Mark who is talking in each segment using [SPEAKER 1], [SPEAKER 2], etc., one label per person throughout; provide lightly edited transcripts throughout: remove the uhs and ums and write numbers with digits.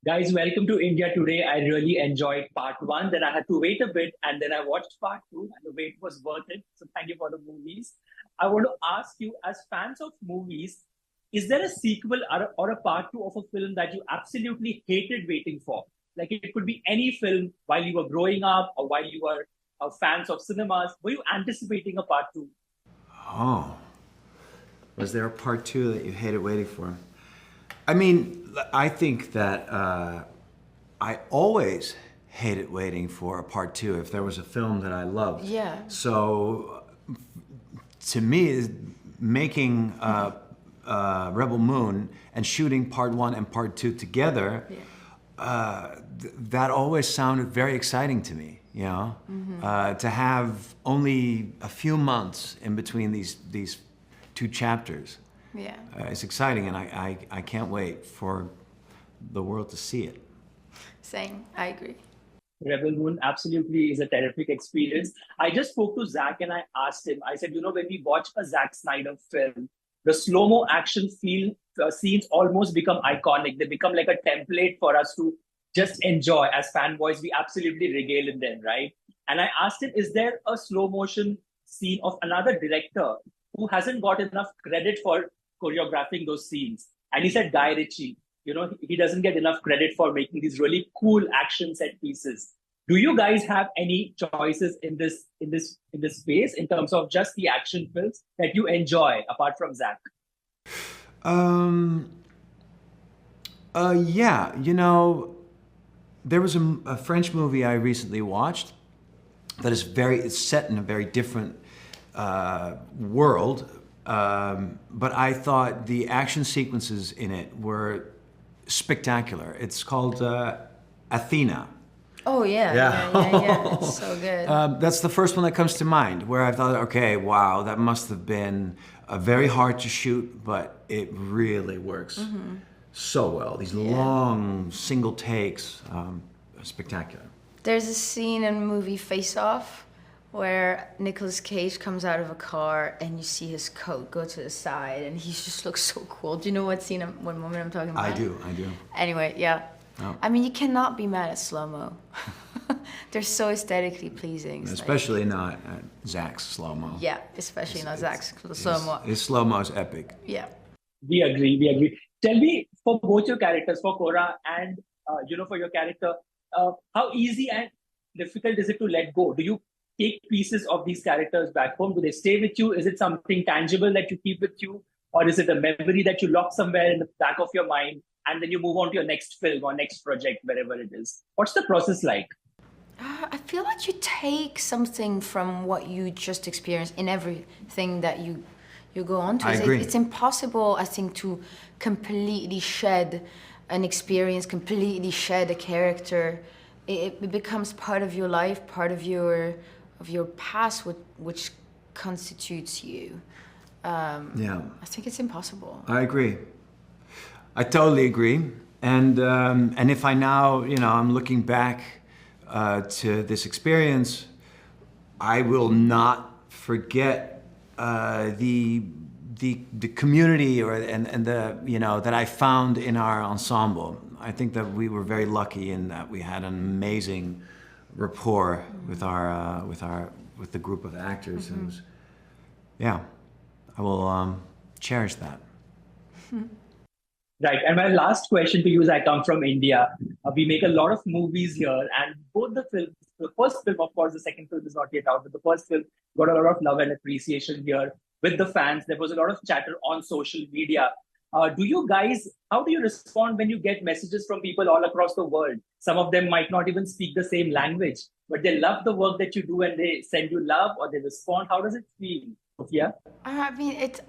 [SPEAKER 1] Guys, welcome to India today. I really enjoyed part one. Then I had to wait a bit, and then I watched part two, and the wait was worth it. So thank you for the movies. I want to ask you, as fans of movies, is there a sequel or a part two of a film that you absolutely hated waiting for? Like it could be any film while you were growing up or while you were fans of cinemas. Were you anticipating a part two?
[SPEAKER 2] Oh, was there a part two that you hated waiting for? I mean, I think that I always hated waiting for a part two if there was a film that I loved.
[SPEAKER 3] Yeah.
[SPEAKER 2] So, to me, making Rebel Moon and shooting part one and part two together, that always sounded very exciting to me. You know, to have only a few months in between these two chapters.
[SPEAKER 3] Yeah.
[SPEAKER 2] It's exciting, and I can't wait for the world to see it.
[SPEAKER 3] Same. I agree.
[SPEAKER 1] Rebel Moon absolutely is a terrific experience. I just spoke to Zach and I asked him, I said, when we watch a Zack Snyder film, the slow-mo action scenes almost become iconic. They become like a template for us to just enjoy. As fanboys, we absolutely regale in them, right? And I asked him, is there a slow motion scene of another director who hasn't got enough credit for choreographing those scenes? And he said Guy Ritchie. He doesn't get enough credit for making these really cool action set pieces. Do you guys have any choices in this space in terms of just the action films that you enjoy apart from Zach?
[SPEAKER 2] Yeah, there was a French movie I recently watched that it's set in a very different world, but I thought the action sequences in it were spectacular. It's called Athena.
[SPEAKER 3] Oh yeah. It's so good.
[SPEAKER 2] That's the first one that comes to mind, where I thought, okay, wow, that must have been very hard to shoot, but it really works so well. These long single takes, spectacular.
[SPEAKER 3] There's a scene in the movie Face Off where Nicolas Cage comes out of a car and you see his coat go to the side and he just looks so cool. Do you know what moment I'm talking about?
[SPEAKER 2] I do.
[SPEAKER 3] Anyway, yeah.
[SPEAKER 2] Oh.
[SPEAKER 3] I mean, you cannot be mad at slow-mo. They're so aesthetically pleasing.
[SPEAKER 2] Especially not at Zach's slow-mo.
[SPEAKER 3] Yeah, especially not Zach's slow-mo.
[SPEAKER 2] His slow-mo is epic.
[SPEAKER 3] Yeah.
[SPEAKER 1] We agree. Tell me, for both your characters, for Korra and for your character, how easy and difficult is it to let go? Do you take pieces of these characters back home? Do they stay with you? Is it something tangible that you keep with you? Or is it a memory that you lock somewhere in the back of your mind and then you move on to your next film or next project, wherever it is? What's the process like?
[SPEAKER 3] I feel like you take something from what you just experienced in everything that you go on to.
[SPEAKER 2] I agree.
[SPEAKER 3] It's impossible, I think, to completely shed an experience, completely shed a character. It becomes part of your life, part of your past, which constitutes you. I think it's impossible.
[SPEAKER 2] I agree. I totally agree. And if I now, I'm looking back to this experience, I will not forget the community and that I found in our ensemble. I think that we were very lucky in that we had an amazing rapport with the group of actors. And it was, I will cherish that.
[SPEAKER 1] Right. And my last question to you is, I come from India. We make a lot of movies here, and both the films, the first film, of course, the second film is not yet out, but the first film got a lot of love and appreciation here with the fans. There was a lot of chatter on social media. How do you respond when you get messages from people all across the world? Some of them might not even speak the same language, but they love the work that you do and they send you love or they respond. How does it feel? Yeah.
[SPEAKER 3] I mean, it's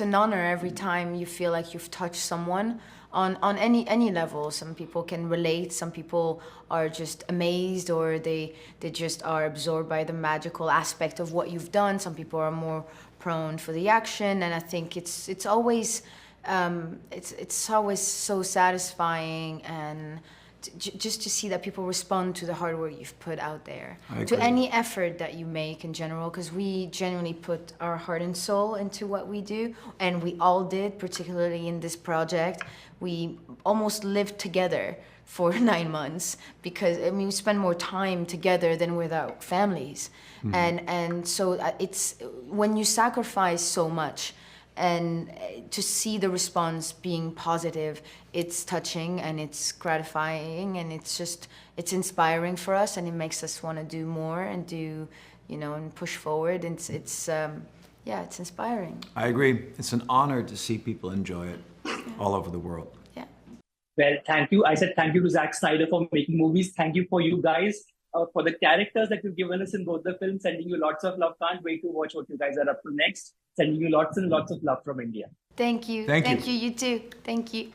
[SPEAKER 3] an honor every time you feel like you've touched someone on any level. Some people can relate, some people are just amazed, or they just are absorbed by the magical aspect of what you've done. Some people are more prone for the action, and I think it's always so satisfying and just to see that people respond to the hard work you've put out there,
[SPEAKER 2] I
[SPEAKER 3] to
[SPEAKER 2] agree.
[SPEAKER 3] any effort that you make in general, because we genuinely put our heart and soul into what we do, and we all did, particularly in this project. We almost lived together for 9 months because I mean we spend more time together than with our families, and so it's when you sacrifice so much. And to see the response being positive, it's touching and it's gratifying and it's inspiring for us, and it makes us want to do more and do, and push forward. And it's inspiring.
[SPEAKER 2] I agree. It's an honor to see people enjoy it all over the world.
[SPEAKER 3] Yeah.
[SPEAKER 1] Well, thank you. I said thank you to Zack Snyder for making movies. Thank you for you guys, for the characters that you've given us in both the films. Sending you lots of love. Can't wait to watch what you guys are up to next. Sending you lots and lots of love from India.
[SPEAKER 3] Thank you.
[SPEAKER 2] Thank you.
[SPEAKER 3] Thank you. You too. Thank you.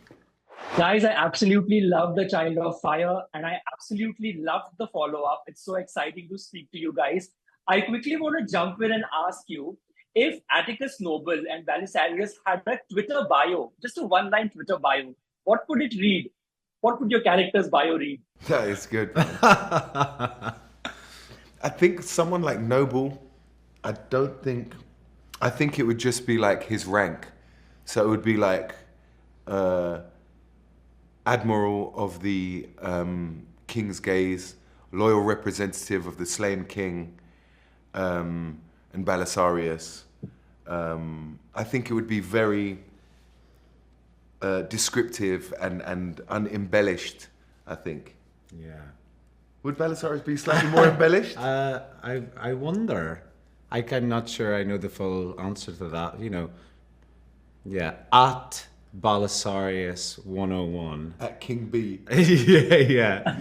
[SPEAKER 1] Guys, I absolutely love The Child of Fire, and I absolutely loved the follow-up. It's so exciting to speak to you guys. I quickly want to jump in and ask you, if Atticus Noble and Belisarius had a Twitter bio, just a one-line Twitter bio, what would it read? What would your character's bio read?
[SPEAKER 4] That is good. I think someone like Noble, I think it would just be like his rank. So it would be like Admiral of the King's Gaze, loyal representative of the slain king, and Belisarius. I think it would be very descriptive and unembellished, I think.
[SPEAKER 5] Yeah.
[SPEAKER 4] Would Belisarius be slightly more embellished?
[SPEAKER 5] I wonder. I'm not sure I know the full answer to that. Yeah. At Belisarius 101.
[SPEAKER 4] At King B.
[SPEAKER 5] yeah.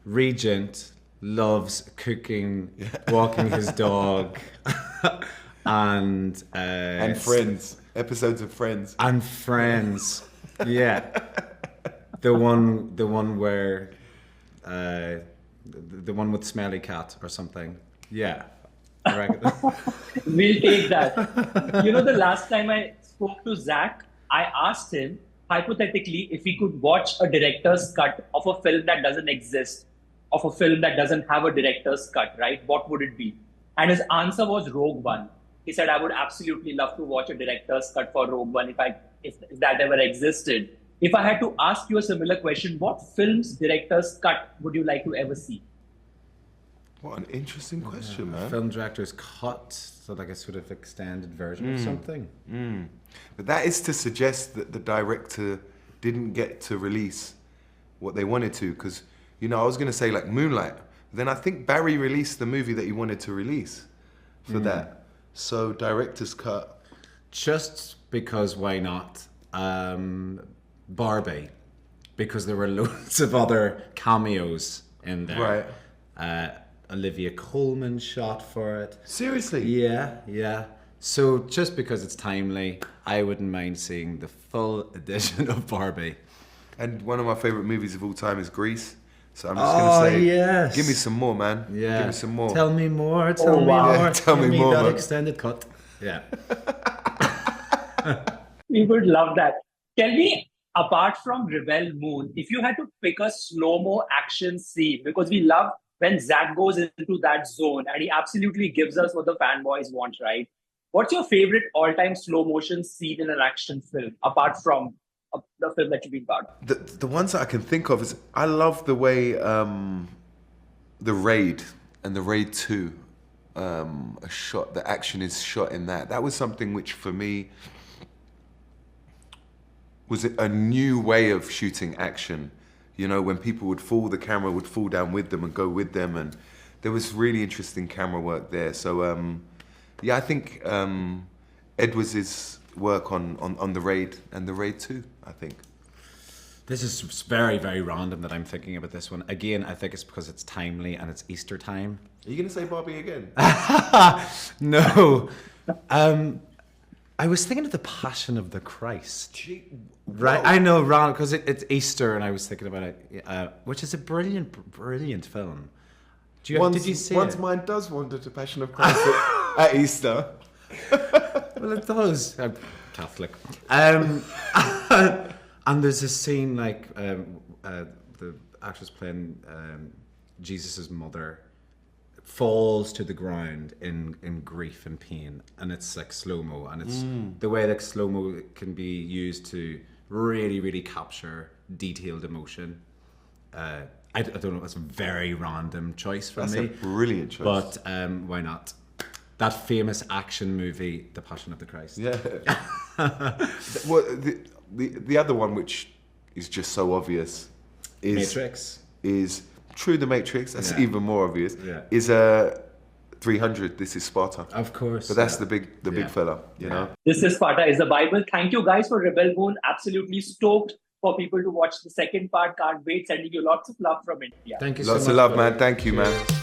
[SPEAKER 5] Regent loves cooking, walking his dog, and
[SPEAKER 4] Friends. Episodes of Friends.
[SPEAKER 5] And Friends. Yeah. The one where the one with Smelly Cat or something. Yeah. I reckon.
[SPEAKER 1] We'll take that. The last time I spoke to Zach, I asked him, hypothetically, if he could watch a director's cut of a film that doesn't exist, of a film that doesn't have a director's cut, right? What would it be? And his answer was Rogue One. He said, I would absolutely love to watch a director's cut for Rogue One if that ever existed. If I had to ask you a similar question, what film's director's cut would you like to ever see?
[SPEAKER 4] What an interesting question, man.
[SPEAKER 5] Film director's cut, so like a sort of extended version of something.
[SPEAKER 4] But that is to suggest that the director didn't get to release what they wanted to, because, I was going to say like Moonlight. Then I think Barry released the movie that he wanted to release for that. So director's cut.
[SPEAKER 5] Just because, why not? Barbie, because there were loads of other cameos in there.
[SPEAKER 4] Right.
[SPEAKER 5] Olivia Colman shot for it.
[SPEAKER 4] Seriously?
[SPEAKER 5] Yeah. So just because it's timely, I wouldn't mind seeing the full edition of Barbie.
[SPEAKER 4] And one of my favorite movies of all time is Grease. So I'm just going to say,
[SPEAKER 5] yes.
[SPEAKER 4] Give me some more, man.
[SPEAKER 5] Yeah.
[SPEAKER 4] Give me some more.
[SPEAKER 5] Tell me more.
[SPEAKER 1] Oh, wow.
[SPEAKER 5] More.
[SPEAKER 4] Yeah, tell
[SPEAKER 5] Give
[SPEAKER 4] me more,
[SPEAKER 5] that
[SPEAKER 4] man.
[SPEAKER 5] extended cut. Yeah.
[SPEAKER 1] We would love that. Tell me, apart from Rebel Moon, if you had to pick a slow-mo action scene, because we love when Zach goes into that zone and he absolutely gives us what the fanboys want, right? What's your favorite all-time slow-motion scene in an action film, apart from the film that you've been part of?
[SPEAKER 4] The ones that I can think of is, I love the way The Raid and The Raid 2 the action is shot in that. That was something which for me was a new way of shooting action. When people would fall, the camera would fall down with them and go with them, and there was really interesting camera work there. So I think Edwards' work on The Raid and The Raid 2, I think.
[SPEAKER 5] This is very, very random that I'm thinking about this one. Again, I think it's because it's timely and it's Easter time.
[SPEAKER 4] Are you going to say Barbie again?
[SPEAKER 5] No. I was thinking of The Passion of the Christ. Right, I know, Ron, because it's Easter, and I was thinking about it, which is a brilliant film. Did you see
[SPEAKER 4] Once
[SPEAKER 5] it?
[SPEAKER 4] mind does wander to Passion of Christ at Easter.
[SPEAKER 5] Well, it does. I'm Catholic. And there's a scene like the actress playing Jesus' mother falls to the ground in grief and pain, and it's like slow-mo, and it's the way that slow-mo can be used to really, really capture detailed emotion. I don't know, it's a very random choice for
[SPEAKER 4] That's
[SPEAKER 5] me.
[SPEAKER 4] a brilliant choice.
[SPEAKER 5] But why not? That famous action movie, The Passion of the Christ.
[SPEAKER 4] Yeah. Well, the other one, which is just so obvious, is
[SPEAKER 5] Matrix.
[SPEAKER 4] Is True, The Matrix. That's
[SPEAKER 5] Yeah.
[SPEAKER 4] even more obvious.
[SPEAKER 5] Yeah.
[SPEAKER 4] Is 300. This is Sparta.
[SPEAKER 5] Of course.
[SPEAKER 4] But that's
[SPEAKER 5] yeah.
[SPEAKER 4] the big
[SPEAKER 5] Yeah.
[SPEAKER 4] fella. You know.
[SPEAKER 1] This is Sparta is the Bible. Thank you guys for Rebel Moon. Absolutely stoked for people to watch the second part. Can't wait. Sending you lots of love from India.
[SPEAKER 5] Thank you so
[SPEAKER 4] Lots
[SPEAKER 5] much.
[SPEAKER 4] of love,
[SPEAKER 5] buddy.
[SPEAKER 4] man. Thank you,
[SPEAKER 5] Cheers.
[SPEAKER 4] man.